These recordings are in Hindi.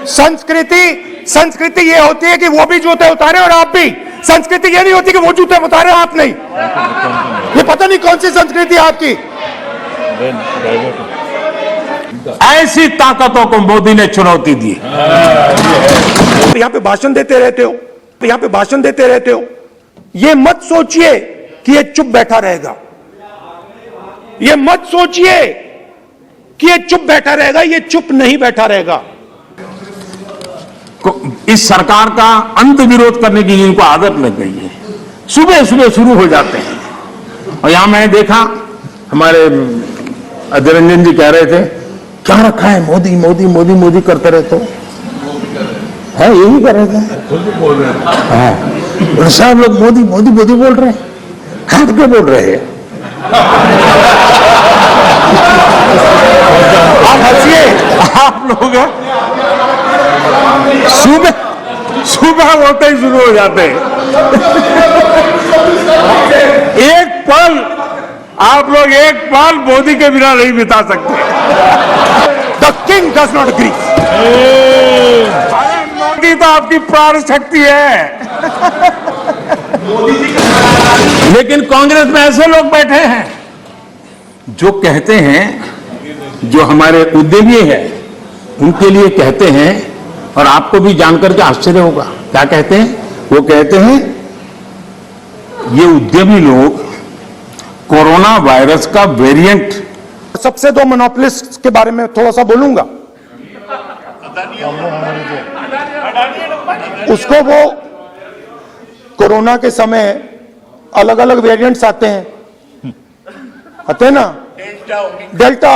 संस्कृति ये होती है कि वो भी जूते उतारे और आप भी। संस्कृति ये नहीं होती कि वो जूते उतारे आप नहीं। ये पता नहीं कौन सी संस्कृति है आपकी। ऐसी ताकतों को मोदी ने चुनौती दी। यहाँ पे भाषण देते रहते हो, ये मत सोचिए कि ये चुप बैठा रहेगा। ये मत सोचिए कि ये चुप बैठा रहेगा, ये चुप नहीं बैठा रहेगा। इस सरकार का अंत विरोध करने की इनको आदत लग गई है। सुबह सुबह शुरू हो जाते हैं। और यहां मैंने देखा हमारे अजय रंजन जी कह रहे थे क्या रखा है मोदी मोदी मोदी मोदी करते रहते हो, है यही कर रहे थे। हाँ सब लोग मोदी मोदी मोदी बोल रहे हैं, हट के बोल रहे हैं। आप हंसिए, आप लोग सुबह होते ही शुरू हो जाते हैं। एक पल मोदी के बिना नहीं बिता सकते। The king does not agree. Modi तो आपकी प्राण शक्ति है। लेकिन कांग्रेस में ऐसे लोग बैठे हैं जो कहते हैं, जो हमारे उद्यमी है उनके लिए कहते हैं, और आपको भी जानकर के आश्चर्य होगा क्या कहते हैं। वो कहते हैं ये उद्यमी लोग कोरोना वायरस का वेरिएंट। सबसे दो मोनोपोलिस्ट के बारे में थोड़ा सा बोलूंगा। उसको वो कोरोना के समय अलग अलग वेरिएंट्स आते हैं ना, डेल्टा,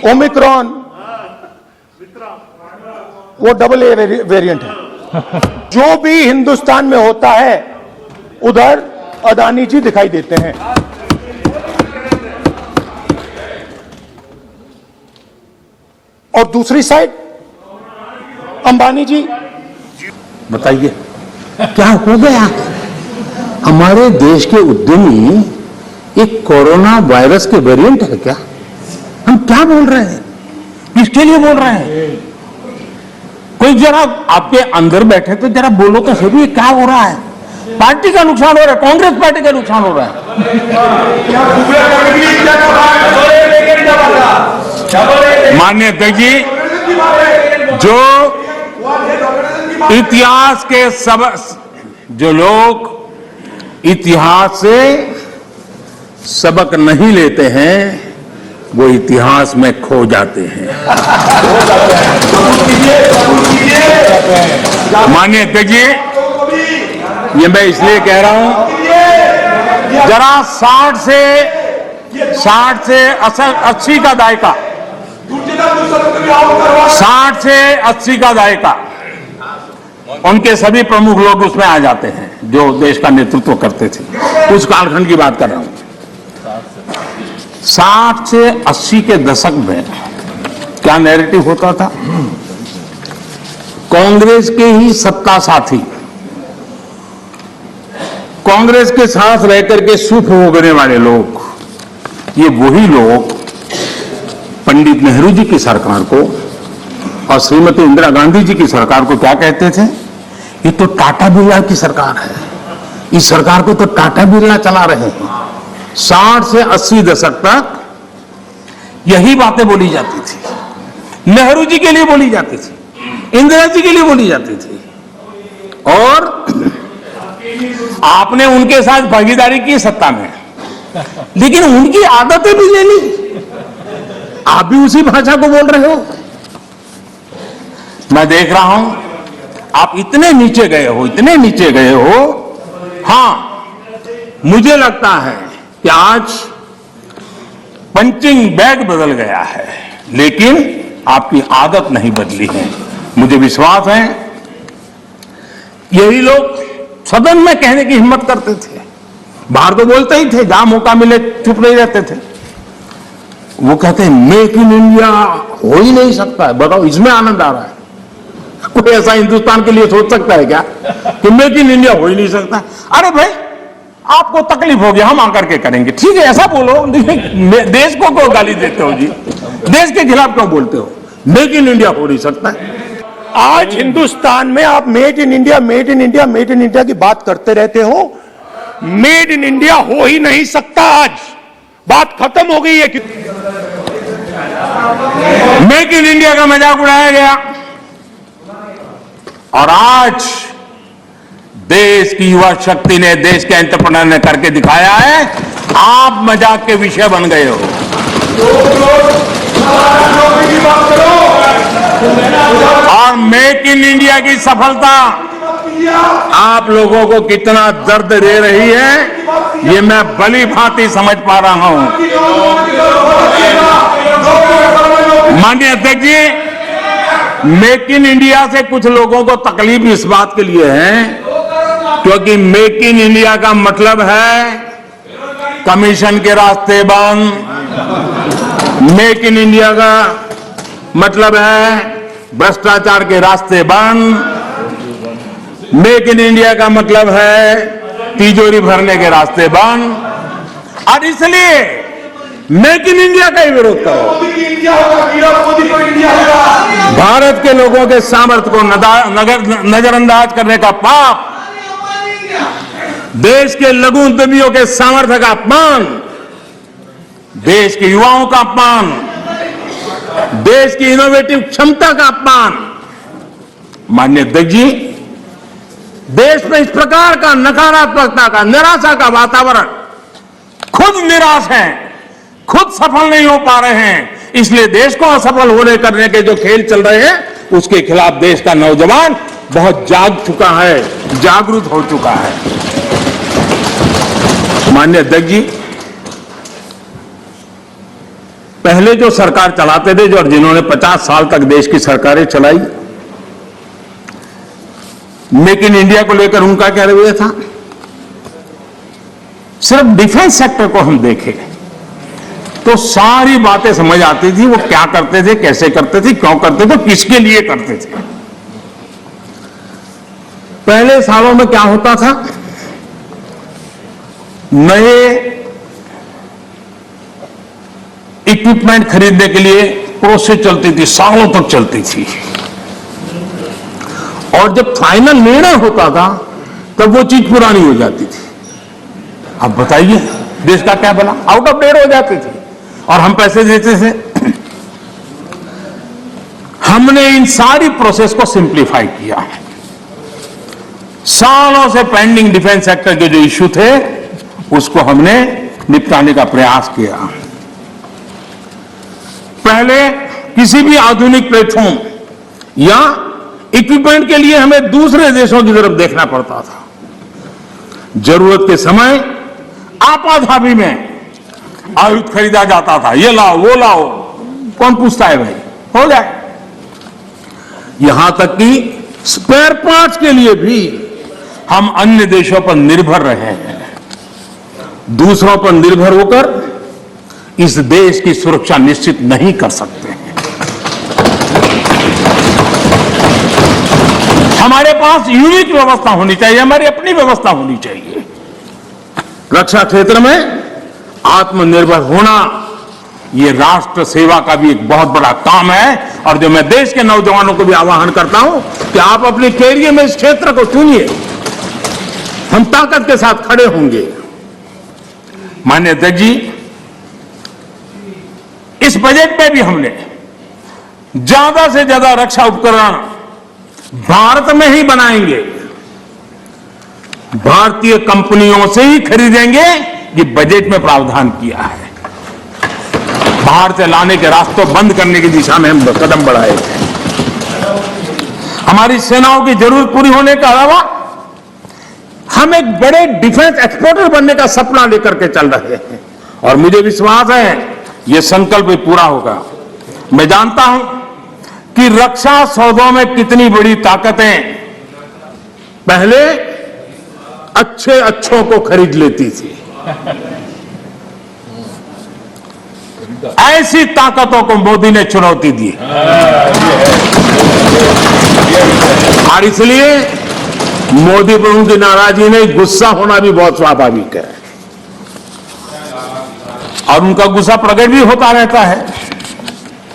ओमिक्रॉन, वो AA वेरिएंट है। जो भी हिंदुस्तान में होता है उधर अदानी जी दिखाई देते हैं। और दूसरी साइड अंबानी जी। बताइए क्या हो गया। हमारे देश के उद्यमी एक कोरोना वायरस के वेरिएंट है क्या। हम क्या बोल रहे हैं, किसके लिए बोल रहे हैं। कोई जरा आपके अंदर बैठे तो जरा बोलो तो सही, क्या हो रहा है। पार्टी का नुकसान हो रहा है, कांग्रेस पार्टी का नुकसान हो रहा है। माननीय अध्यक्ष जी, जो इतिहास के जो लोग इतिहास से सबक नहीं लेते हैं वो इतिहास में खो जाते हैं। माननीय अध्यक्ष जी, ये मैं इसलिए कह रहा हूं, जरा 60 से 80 का दायका, 60 से 80 का दायका, उनके सभी प्रमुख लोग उसमें आ जाते हैं जो देश का नेतृत्व करते थे। उस कालखंड की बात कर रहा हूं। 60 से 80 के दशक में क्या नैरेटिव होता था। कांग्रेस के ही सत्ता साथी, कांग्रेस के साथ रहकर के सुख भोगने वाले लोग, ये वही लोग पंडित नेहरू जी की सरकार को और श्रीमती इंदिरा गांधी जी की सरकार को क्या कहते थे, ये तो टाटा बिरला की सरकार है, इस सरकार को तो टाटा बिरला चला रहे हैं। 60 से 80 दशक तक यही बातें बोली जाती थी, नेहरू जी के लिए बोली जाती थी, इंदिरा जी के लिए बोली जाती थी। और आपने उनके साथ भागीदारी की सत्ता में, लेकिन उनकी आदतें भी ले ली, आप भी उसी भाषा को बोल रहे हो। मैं देख रहा हूं आप इतने नीचे गए हो, इतने नीचे गए हो। हां, मुझे लगता है कि आज पंचिंग बैग बदल गया है, लेकिन आपकी आदत नहीं बदली है। मुझे विश्वास है यही लोग सदन में कहने की हिम्मत करते थे, बाहर तो बोलते ही थे, जहां मौका मिले चुप नहीं रहते थे। वो कहते हैं मेक इन इंडिया हो ही नहीं सकता है। बताओ, इसमें आनंद आ रहा है। कोई ऐसा हिंदुस्तान के लिए सोच सकता है क्या कि मेक इन इंडिया हो ही नहीं सकता। अरे भाई, आपको तकलीफ होगी, हम आकर के करेंगे, ठीक है, ऐसा बोलो। देश को क्यों गाली देते हो जी, देश के खिलाफ क्यों बोलते हो। मेक इन इंडिया हो नहीं सकता है। आज हिंदुस्तान में आप made in India, made in India, made in India की बात करते रहते हो। मेड इन इंडिया हो ही नहीं सकता। आज बात खत्म हो गई है। मेक इन इंडिया का मजाक उड़ाया गया और आज देश की युवा शक्ति ने, देश के एंटरप्रेन्योर ने करके दिखाया है। आप मजाक के विषय बन गए हो। और मेक इन इंडिया की सफलता आप लोगों को कितना दर्द दे रही है, ये मैं भली भांति समझ पा रहा हूं। माननीय अध्यक्ष जी, मेक इन इंडिया से कुछ लोगों को तकलीफ इस बात के लिए है क्योंकि मेक इन इंडिया का मतलब है कमीशन के रास्ते बंद। मेक इन इंडिया का मतलब है भ्रष्टाचार के रास्ते बंद। मेक इन इंडिया का मतलब है तिजोरी भरने के रास्ते बंद। और इसलिए मेक इन इंडिया का ही विरोध करो। भारत के लोगों के सामर्थ्य को नजरअंदाज करने का पाप, देश के लघु उद्यमियों के सामर्थ्य का अपमान, देश के युवाओं का अपमान, देश की इनोवेटिव क्षमता का अपमान। माननीय अध्यक्ष जी, देश में इस प्रकार का नकारात्मकता का, निराशा का वातावरण, खुद निराश हैं, खुद सफल नहीं हो पा रहे हैं, इसलिए देश को असफल होने करने के जो खेल चल रहे हैं उसके खिलाफ देश का नौजवान बहुत जाग चुका है, जागरूक हो चुका है। माननीय अध्यक्ष जी, पहले जो सरकार चलाते थे जो, और जिन्होंने 50 साल तक देश की सरकारें चलाई, मेक इन इंडिया को लेकर उनका क्या रवैया था? सिर्फ डिफेंस सेक्टर को हम देखें तो सारी बातें समझ आती थी। वो क्या करते थे, कैसे करते थे, क्यों करते थे, किसके लिए करते थे। पहले सालों में क्या होता था, नए इक्विपमेंट खरीदने के लिए प्रोसेस चलती थी, सालों तक चलती थी। और जब फाइनल निर्णय होता था तब वो चीज पुरानी हो जाती थी। अब बताइए देश का क्या बना, आउट ऑफ डेट हो जाती थी और हम पैसे देते थे। हमने इन सारी प्रोसेस को सिंप्लीफाई किया। सालों से पेंडिंग डिफेंस सेक्टर के जो इश्यू थे उसको हमने निपटाने का प्रयास किया। पहले किसी भी आधुनिक प्लेटफॉर्म या इक्विपमेंट के लिए हमें दूसरे देशों की तरफ देखना पड़ता था। जरूरत के समय आपाधापी में आयुध खरीदा जाता था, ये लाओ वो लाओ, कौन पूछता है भाई, हो जाए। यहां तक कि स्पेयर पार्ट्स के लिए भी हम अन्य देशों पर निर्भर रहे हैं। दूसरों पर निर्भर होकर इस देश की सुरक्षा निश्चित नहीं कर सकते हैं। हमारे पास यूनिक व्यवस्था होनी चाहिए, हमारी अपनी व्यवस्था होनी चाहिए। रक्षा क्षेत्र में आत्मनिर्भर होना यह राष्ट्र सेवा का भी एक बहुत बड़ा काम है। और जो मैं देश के नौजवानों को भी आह्वान करता हूं कि आप अपने कैरियर में इस क्षेत्र को चुनिए, हम ताकत के साथ खड़े होंगे। माननीय अध्यक्ष जी, इस बजट में भी हमने ज्यादा से ज्यादा रक्षा उपकरण भारत में ही बनाएंगे, भारतीय कंपनियों से ही खरीदेंगे, ये बजट में प्रावधान किया है। बाहर से लाने के रास्तों बंद करने की दिशा में हम कदम बढ़ाए थे। हमारी सेनाओं की जरूरत पूरी होने के अलावा हम एक बड़े डिफेंस एक्सपोर्टर बनने का सपना लेकर के चल रहे हैं और मुझे विश्वास है यह संकल्प भी पूरा होगा। मैं जानता हूं कि रक्षा सौदों में कितनी बड़ी ताकतें पहले अच्छों को खरीद लेती थी। ऐसी ताकतों को मोदी ने चुनौती दी और इसलिए मोदी पर उनकी नाराजगी नहीं, गुस्सा होना भी बहुत स्वाभाविक है और उनका गुस्सा प्रकट भी होता रहता है।